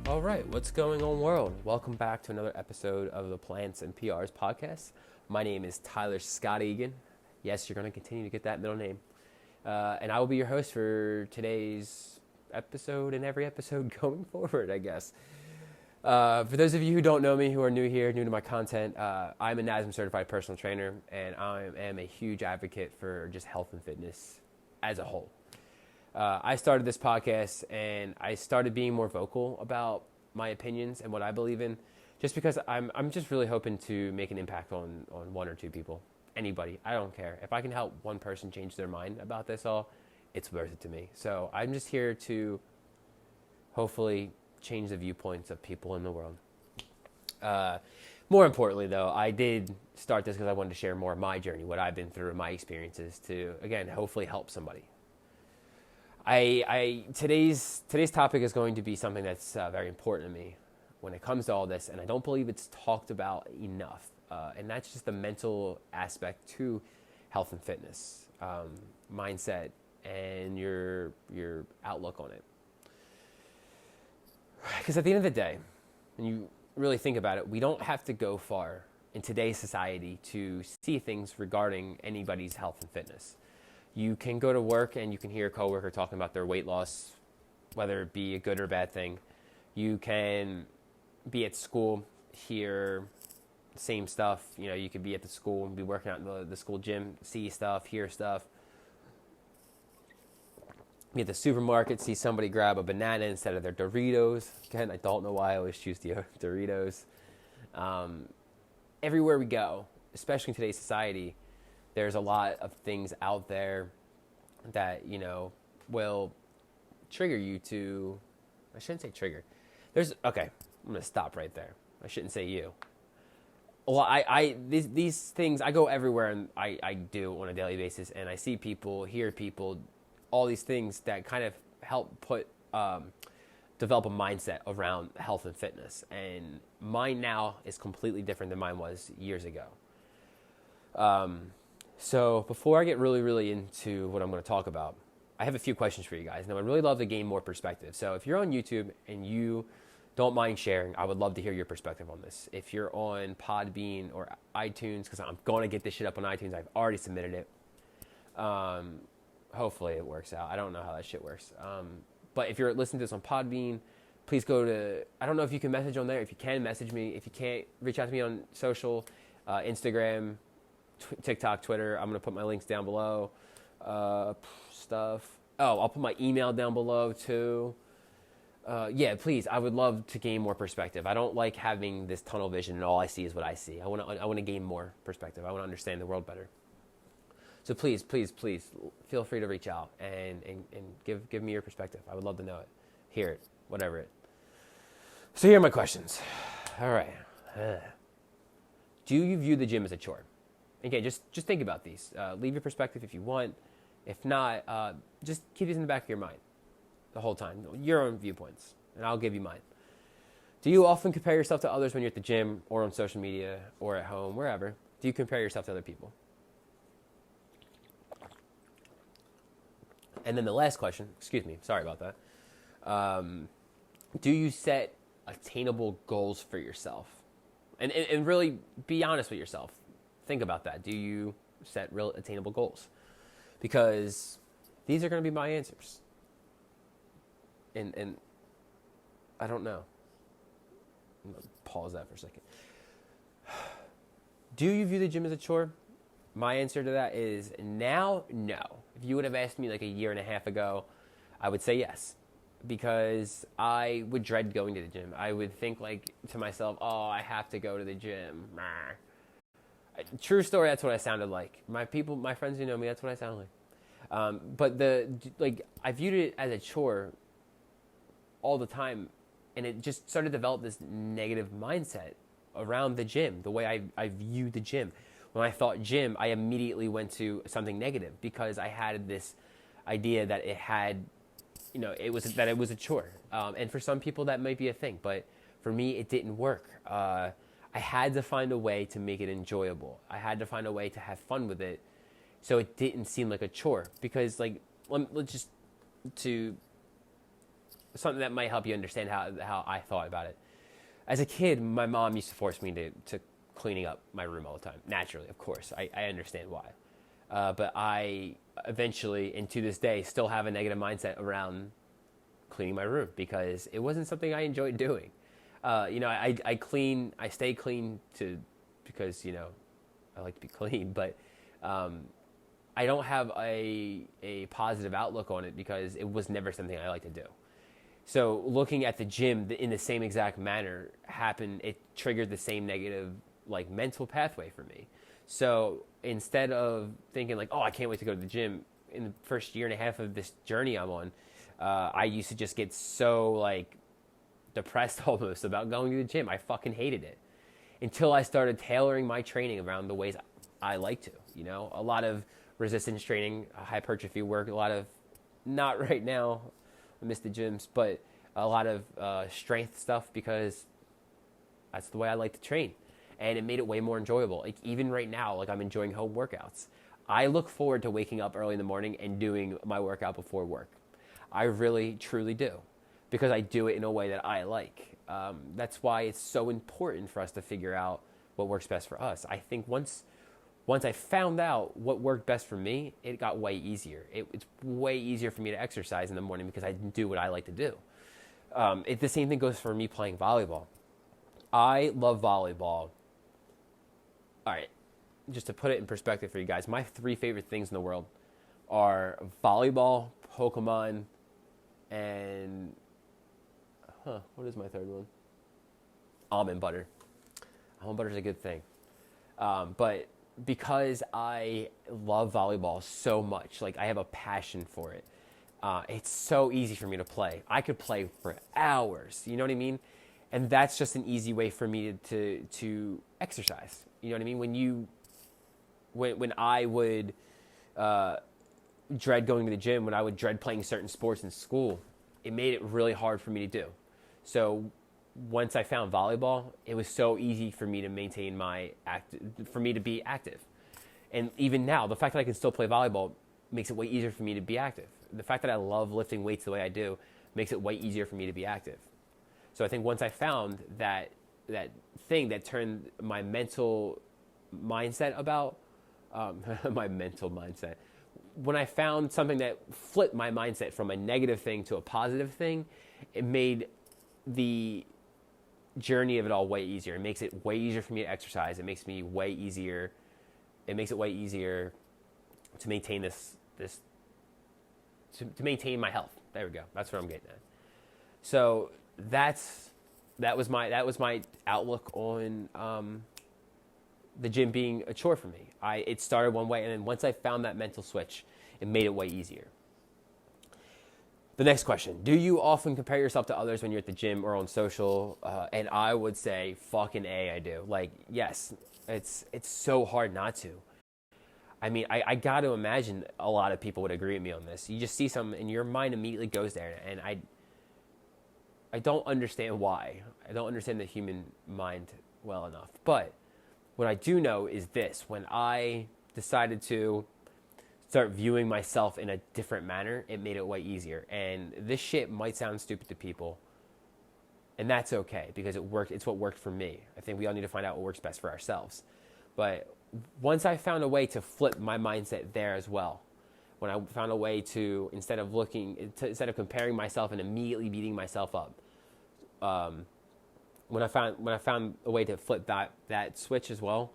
All right, what's going on, world? Welcome back to another episode of the Plants and PRs podcast. My name is Tyler Egan. Yes, you're going to continue to get that middle name. And I will be your host for today's episode and every episode going forward, I guess. For those of you who don't know me, who are new here, new to my content, I'm a NASM certified personal trainer, and I am a huge advocate for just health and fitness as a whole. I started this podcast and I started being more vocal about my opinions and what I believe in, just because I'm just really hoping to make an impact on one or two people, anybody. I don't care. If I can help one person change their mind about this all, it's worth it to me. So I'm just here to hopefully change the viewpoints of people in the world. More importantly, though, I did start this because I wanted to share more of my journey, what I've been through, my experiences, to, again, hopefully help somebody. Today's topic is going to be something that's very important to me when it comes to all this, and I don't believe it's talked about enough. And that's just the mental aspect to health and fitness, mindset, and your outlook on it. Because at the end of the day, when you really think about it, we don't have to go far in today's society to see things regarding anybody's health and fitness. You can go to work and you can hear a coworker talking about their weight loss, whether it be a good or bad thing. You can be at school, hear the same stuff. You know, you could be at the school and be working out in the school gym, see stuff, hear stuff. Be at the supermarket, see somebody grab a banana instead of their Doritos. Again, I don't know why I always choose the Doritos. Everywhere we go, especially in today's society, there's a lot of things out there that, you know, will trigger you to, I shouldn't say trigger. I'm going to stop right there. I shouldn't say you. Well, these things, I go everywhere and I do on a daily basis, and I see people, hear people, all these things that kind of help develop a mindset around health and fitness. And mine now is completely different than mine was years ago. So before I get really into what I'm going to talk about, I have a few questions for you guys. Now, I'd really love to gain more perspective. So if you're on YouTube and you don't mind sharing, I would love to hear your perspective on this. If you're on Podbean or iTunes, because I'm going to get this shit up on iTunes, I've already submitted it. Hopefully it works out. I don't know how that shit works. But if you're listening to this on Podbean, please go to, I don't know if you can message on there. If you can, message me. If you can't, reach out to me on social, Instagram, TikTok, Twitter. I'm going to put my links down below. I'll put my email down below too. Yeah, please. I would love to gain more perspective. I don't like having this tunnel vision and all I see is what I see. I want to gain more perspective. I want to understand the world better. So please feel free to reach out and give me your perspective. I would love to know it, hear it, whatever it. So here are my questions. All right. Do you view the gym as a chore? Okay, just think about these. Leave your perspective if you want. If not, just keep these in the back of your mind the whole time. Your own viewpoints, and I'll give you mine. Do you often compare yourself to others when you're at the gym or on social media or at home, wherever? Do you compare yourself to other people? And then the last question, sorry about that. Do you set attainable goals for yourself? And really be honest with yourself. Think about that. Do you set real attainable goals? Because these are going to be my answers. And I don't know. I'm going to pause that for a second. Do you view the gym as a chore? My answer to that is now, no. If you would have asked me like a year and a half ago, I would say yes. Because I would dread going to the gym. I would think like to myself, oh, I have to go to the gym. True story, that's what I sounded like. My friends who know me, that's what I sound like. But I viewed it as a chore all the time, and it just started to develop this negative mindset around the gym, the way I viewed the gym. When I thought gym, I immediately went to something negative because I had this idea that it was a chore. And for some people that might be a thing, but for me, it didn't work. I had to find a way to make it enjoyable. I had to find a way to have fun with it so it didn't seem like a chore. Because let's just to something that might help you understand how I thought about it. As a kid, my mom used to force me to cleaning up my room all the time. Naturally, of course, I understand why. But I eventually, and to this day, still have a negative mindset around cleaning my room because it wasn't something I enjoyed doing. I stay clean because I like to be clean, but I don't have a positive outlook on it because it was never something I like to do. So looking at the gym in the same exact manner it triggered the same negative like mental pathway for me. So instead of thinking like, oh, I can't wait to go to the gym, in the first year and a half of this journey I'm on, I used to just get so like depressed almost about going to the gym. I fucking hated it until I started tailoring my training around the ways I like to. A lot of resistance training, hypertrophy work, a lot of, not right now, I miss the gyms, but a lot of strength stuff because that's the way I like to train. And it made it way more enjoyable. Like even right now, like I'm enjoying home workouts. I look forward to waking up early in the morning and doing my workout before work. I really, truly do. Because I do it in a way that I like. That's why it's so important for us to figure out what works best for us. I think once I found out what worked best for me, it got way easier. It's way easier for me to exercise in the morning because I do what I like to do. The same thing goes for me playing volleyball. I love volleyball. All right, just to put it in perspective for you guys, my 3 favorite things in the world are volleyball, Pokemon, and what is my third one? Almond butter. Almond butter is a good thing. But because I love volleyball so much, like I have a passion for it, it's so easy for me to play. I could play for hours, you know what I mean? And that's just an easy way for me to exercise. You know what I mean? When I would dread going to the gym, when I would dread playing certain sports in school, it made it really hard for me to do. So once I found volleyball, it was so easy for me to maintain for me to be active. And even now, the fact that I can still play volleyball makes it way easier for me to be active. The fact that I love lifting weights the way I do makes it way easier for me to be active. So I think once I found that thing that turned my mental mindset about, my mental mindset, when I found something that flipped my mindset from a negative thing to a positive thing, it made the journey of it all way easier. It makes it way easier for me to exercise. It makes it way easier to maintain to maintain my health. There we go. That's what I'm getting at. So that was my outlook on the gym being a chore for me. It started one way, and then once I found that mental switch, it made it way easier. The next question, do you often compare yourself to others when you're at the gym or on social? And I would say fucking A, I do. Like, yes, it's so hard not to. I mean, I got to imagine a lot of people would agree with me on this. You just see something and your mind immediately goes there. And I don't understand why. I don't understand the human mind well enough. But what I do know is this. When I decided to start viewing myself in a different manner, it made it way easier. And this shit might sound stupid to people, and that's okay because it worked. It's what worked for me. I think we all need to find out what works best for ourselves. But once I found a way to flip my mindset there as well, when I found a way to instead of comparing myself and immediately beating myself up, when I found a way to flip that switch as well,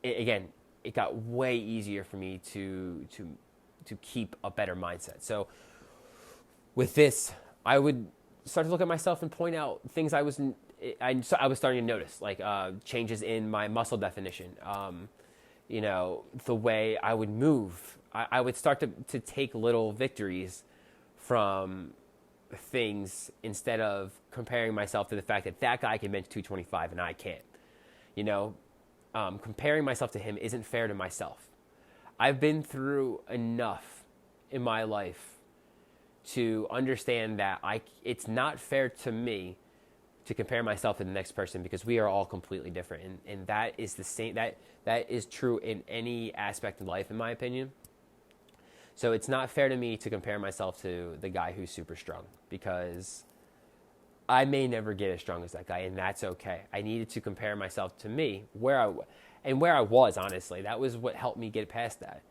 it got way easier for me to keep a better mindset. So with this, I would start to look at myself and point out things I was starting to notice, like changes in my muscle definition, the way I would move. I would start to take little victories from things instead of comparing myself to the fact that guy can bench 225 and I can't. Comparing myself to him isn't fair to myself. I've been through enough in my life to understand that it's not fair to me to compare myself to the next person because we are all completely different. And that is the same, that is true in any aspect of life, in my opinion. So it's not fair to me to compare myself to the guy who's super strong because I may never get as strong as that guy, and that's okay. I needed to compare myself to me, where I was, honestly. That was what helped me get past that.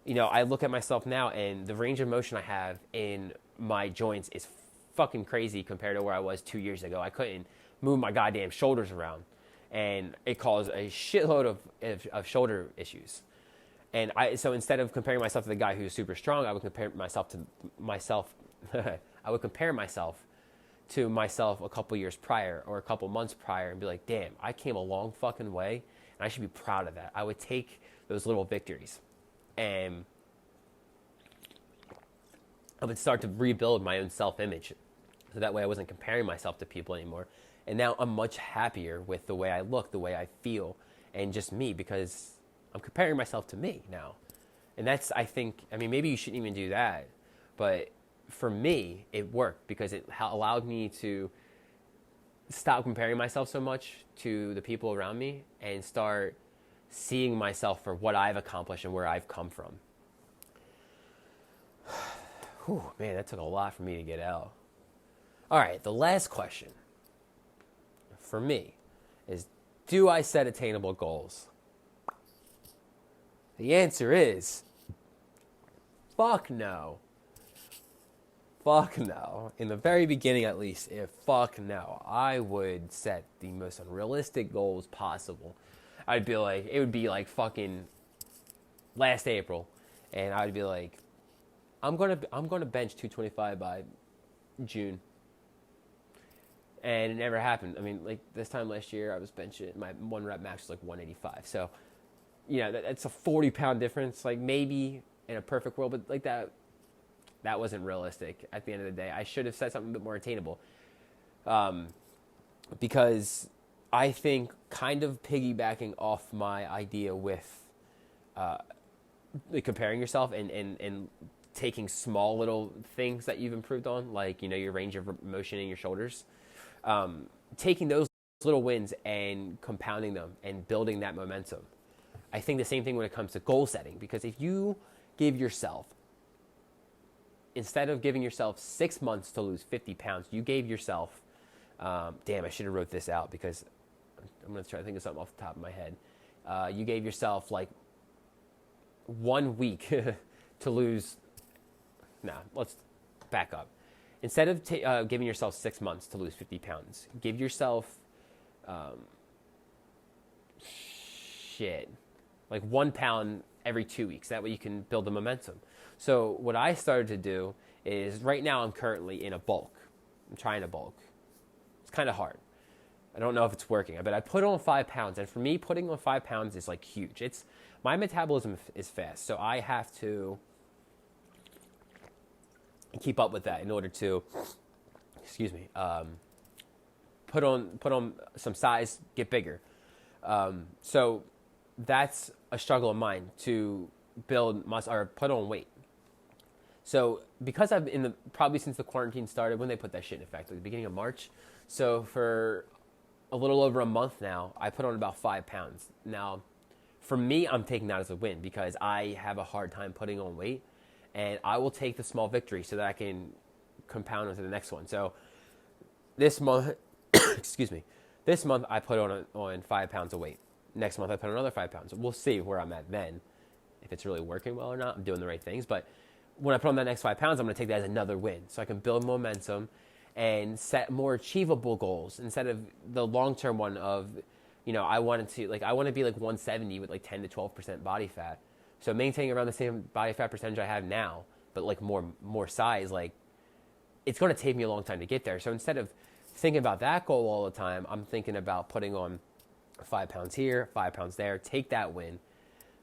I look at myself now, and the range of motion I have in my joints is fucking crazy compared to where I was 2 years ago. I couldn't move my goddamn shoulders around, and it caused a shitload of shoulder issues. And so instead of comparing myself to the guy who's super strong, I would compare myself to myself. I would compare myself to myself a couple years prior or a couple months prior and be like, damn, I came a long fucking way, and I should be proud of that. I would take those little victories, and I would start to rebuild my own self-image. So that way I wasn't comparing myself to people anymore. And now I'm much happier with the way I look, the way I feel, and just me, because I'm comparing myself to me now. And that's, I think, maybe you shouldn't even do that. But for me, it worked because it allowed me to stop comparing myself so much to the people around me and start seeing myself for what I've accomplished and where I've come from. Whew, man, that took a lot for me to get out. All right, the last question for me is, do I set attainable goals? The answer is, fuck no. Fuck no. In the very beginning, at least, fuck no. I would set the most unrealistic goals possible. I'd be like, it would be like fucking last April, and I'd be like, I'm gonna bench 225 by June. And it never happened. Like this time last year, I was benching, my one rep max was like 185. So, that's a 40-pound difference. Like maybe in a perfect world, but like that wasn't realistic at the end of the day. I should have set something a bit more attainable. Because I think kind of piggybacking off my idea with comparing yourself and taking small little things that you've improved on, like, your range of motion in your shoulders, taking those little wins and compounding them and building that momentum. I think the same thing when it comes to goal setting, because if you give yourself, instead of giving yourself 6 months to lose 50 pounds, you gave yourself, damn, I should have wrote this out because I'm going to try to think of something off the top of my head. You gave yourself like 1 week to lose. Let's back up. Instead of giving yourself 6 months to lose 50 pounds, give yourself, like 1 pound every 2 weeks. That way you can build the momentum. So what I started to do is, right now I'm currently in a bulk. I'm trying to bulk. It's kind of hard. I don't know if it's working, but I put on 5 pounds. And for me, putting on 5 pounds is like huge. My metabolism is fast. So I have to keep up with that in order to, put on some size, get bigger. So that's a struggle of mine, to build muscle or put on weight. So because I've probably since the quarantine started, when they put that shit in effect, like the beginning of March. So for a little over a month now, I put on about 5 pounds. Now, for me, I'm taking that as a win because I have a hard time putting on weight, and I will take the small victory so that I can compound into the next one. So this month, this month I put on 5 pounds of weight. Next month I put on another 5 pounds. We'll see where I'm at then, if it's really working well or not. I'm doing the right things, but when I put on that next 5 pounds, I'm going to take that as another win, so I can build momentum and set more achievable goals instead of the long-term one of, I want to be like 170 with like 10 to 12% body fat. So maintaining around the same body fat percentage I have now, but like more size, like it's going to take me a long time to get there. So instead of thinking about that goal all the time, I'm thinking about putting on 5 pounds here, 5 pounds there, take that win,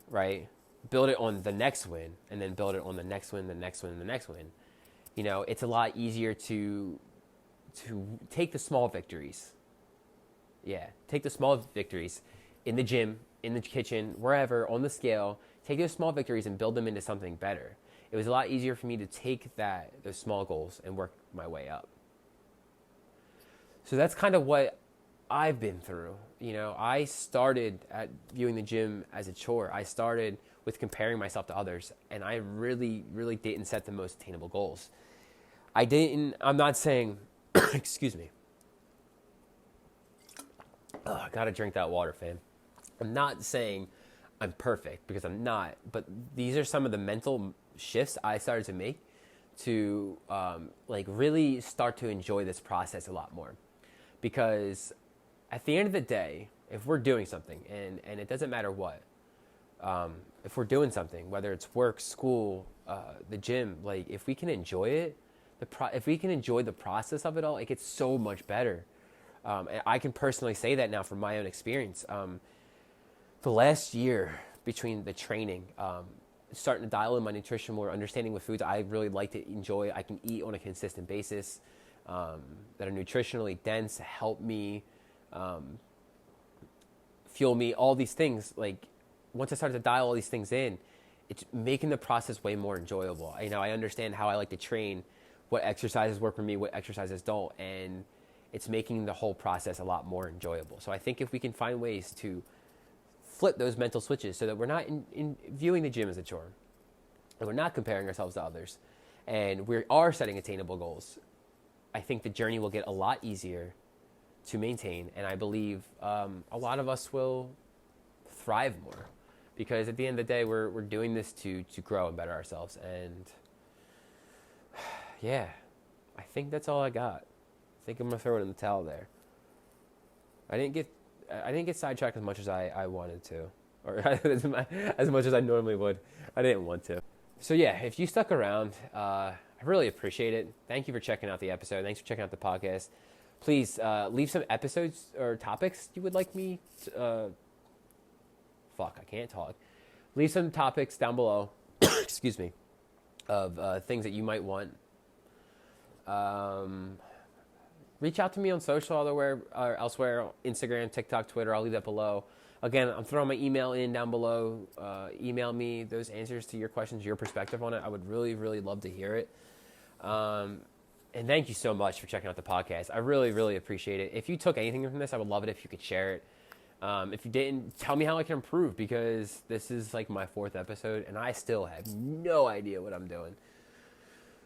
right? Build it on the next win, and then build it on the next win, the next win, and the next win. It's a lot easier to take the small victories. Yeah, take the small victories in the gym, in the kitchen, wherever, on the scale. Take those small victories and build them into something better. It was a lot easier for me to take those small goals and work my way up. So that's kind of what I've been through. I started at viewing the gym as a chore. I started with comparing myself to others, and I really, really didn't set the most attainable goals. I'm not saying, excuse me, I gotta drink that water, fam. I'm not saying I'm perfect, because I'm not, but these are some of the mental shifts I started to make to really start to enjoy this process a lot more. Because at the end of the day, if we're doing something, and it doesn't matter what, if we're doing something, whether it's work, school, the gym, like if we can enjoy it, if we can enjoy the process of it all, it gets so much better. And I can personally say that now from my own experience. The last year between the training, starting to dial in my nutrition more, understanding what foods I really like to enjoy, I can eat on a consistent basis, that are nutritionally dense, help me, fuel me, all these things. Like once I started to dial all these things in, it's making the process way more enjoyable. I understand how I like to train, what exercises work for me, what exercises don't, and it's making the whole process a lot more enjoyable. So I think if we can find ways to flip those mental switches so that we're not in viewing the gym as a chore, and we're not comparing ourselves to others, and we are setting attainable goals, I think the journey will get a lot easier to maintain, and I believe a lot of us will thrive more, because at the end of the day, we're doing this to grow and better ourselves. And yeah, I think that's all I got. I think I'm gonna throw it in the towel there. I didn't get sidetracked as much as I wanted to, or as much as I normally would. I didn't want to. So yeah, if you stuck around, I really appreciate it. Thank you for checking out the episode. Thanks for checking out the podcast. Please leave some episodes or topics you would like me to... I can't talk. Leave some topics down below, excuse me, of things that you might want. Reach out to me on social elsewhere, Instagram, TikTok, Twitter. I'll leave that below. Again, I'm throwing my email in down below. Email me those answers to your questions, your perspective on it. I would really, really love to hear it. And thank you so much for checking out the podcast. I really, really appreciate it. If you took anything from this, I would love it if you could share it. If you didn't, tell me how I can improve, because this is like my 4th episode and I still have no idea what I'm doing.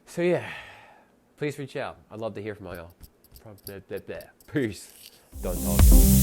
So yeah, please reach out. I'd love to hear from all y'all. Peace. Done talking.